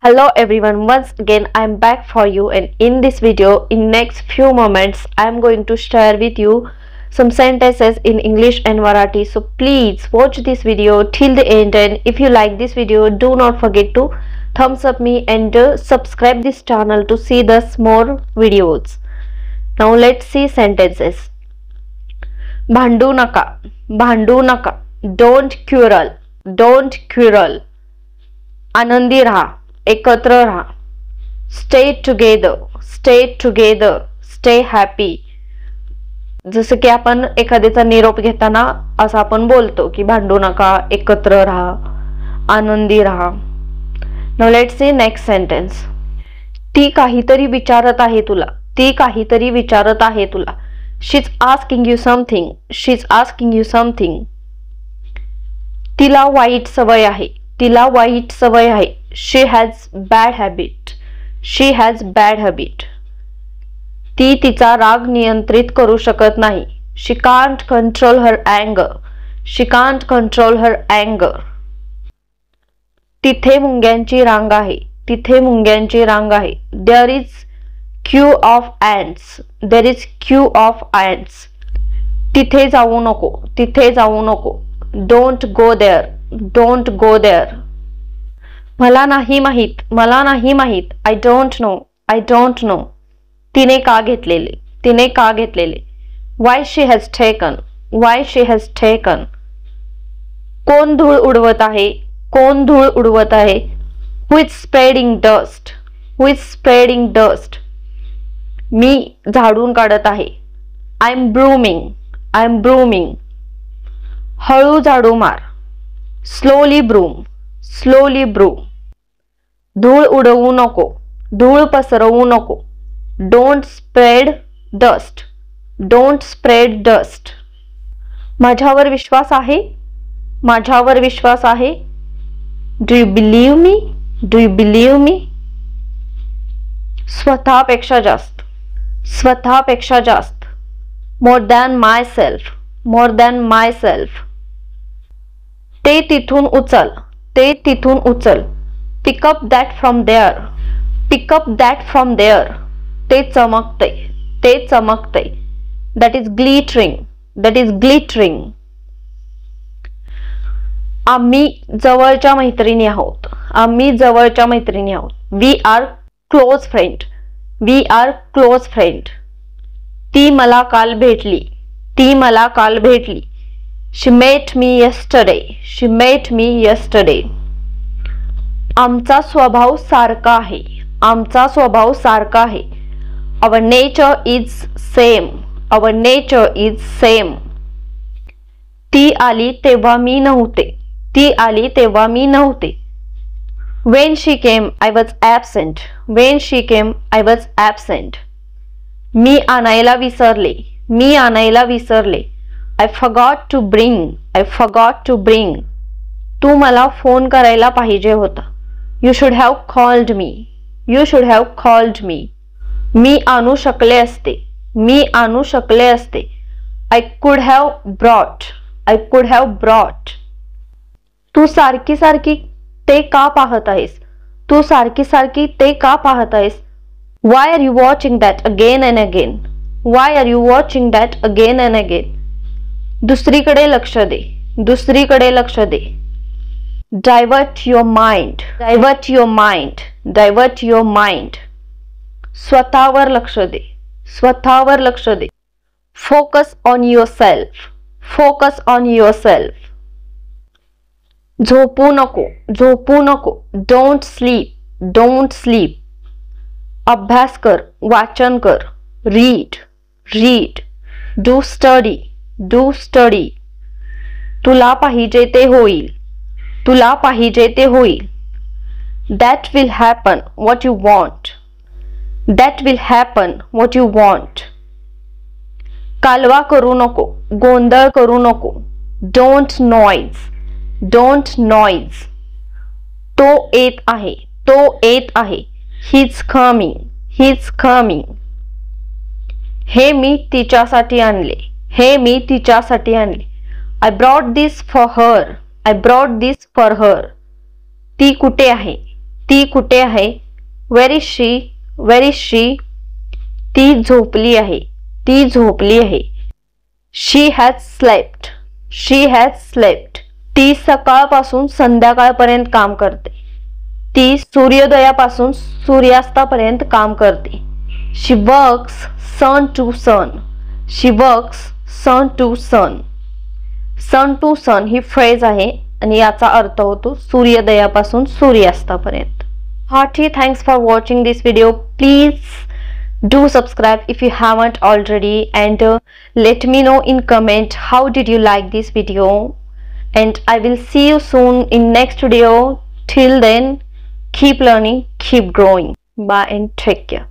Hello everyone, once again I am back for you, and in this video in next few moments I am going to share with you some sentences in English and Marathi. So please watch this video till the end, and if you like this video do not forget to thumbs up me and subscribe this channel to see the more videos. Now let's see sentences. भांडू नका, don't quarrel, आनंदी राहा, एकत्र राहा, stay together, stay happy. जसं की आपण एखाद्याचा निरोप घेताना असं आपण बोलतो की भांडू नका, एकत्र राहा, आनंदी राहा. Now let's see next sentence. ती काहीतरी विचारत आहे तुला. She's asking you something. तिला वाईट सवय आहे. She has bad habit. ती तिचा राग नियंत्रित करू शकत नाही. She can't control her anger. तिथे मुंग्यांची रांग आहे. There is queue of ants. तिथे जाऊ नको. Don't go there. मला नाही माहित. I don't know. तिने का घेतलेले. Why she has taken. कोण धूळ उडवत आहे. Who is spreading dust. मी झाडून काढत आहे. I'm brooming. हळू झाडू मार. Slowly broom. धूळ उडवू नको. धूळ पसरवू नको. Don't spread dust. माझ्यावर विश्वास आहे. Do you believe me? स्वतःपेक्षा जास्त. More than myself. ते तिथून उचल. Pick up that from there. ते चमकते. That is glittering. आम्ही जवळच्या मैत्रिणी आहोत. We are close friend. ती मला काल भेटली. She met me yesterday. आमचा स्वभाव सारखा आहे. Our nature is same. ती आली तेव्हा मी नव्हते. When she came I was absent. मी आणायला विसरले. I forgot to bring. तू मला फोन करायला पाहिजे होता. You should have called me. मी आणू शकले असते. I could have brought. तू सारखी ते का पाहत आहेस. Why are you watching that again and again? दुसरीकडे लक्ष दे. Divert your mind. स्वतःवर लक्ष दे. Focus on yourself. झोपू नको. Don't sleep. अभ्यास कर, वाचन कर. Read. Do study. तुला पाहिजे ते होईल. That will happen what you want. कालवा करू नको. गोंधळ करू नको. Don't noise. तो येत आहे. He's coming. हे मी तिच्यासाठी आणले. I brought this for her. ती कुठे आहे. ती कुठे आहे? Where is she? Where is she? ती झोपली आहे. ती झोपली आहे. She has slept. She has slept. ती सकाळपासून संध्याकाळपर्यंत काम करते. ती सूर्योदयापासून सूर्यास्तापर्यंत काम करते. She works sun to sun. She works sun to sun. Sun to sun ही फ्रेज आहे आणि याचा अर्थ होतो सूर्योदयापासून सूर्यास्तापर्यंत. Hearty thanks for watching this video. Please do subscribe if you haven't already, and let me know in comment how did you like this video, and I will see you soon in next video. Till then, keep learning, keep growing. Bye and take care.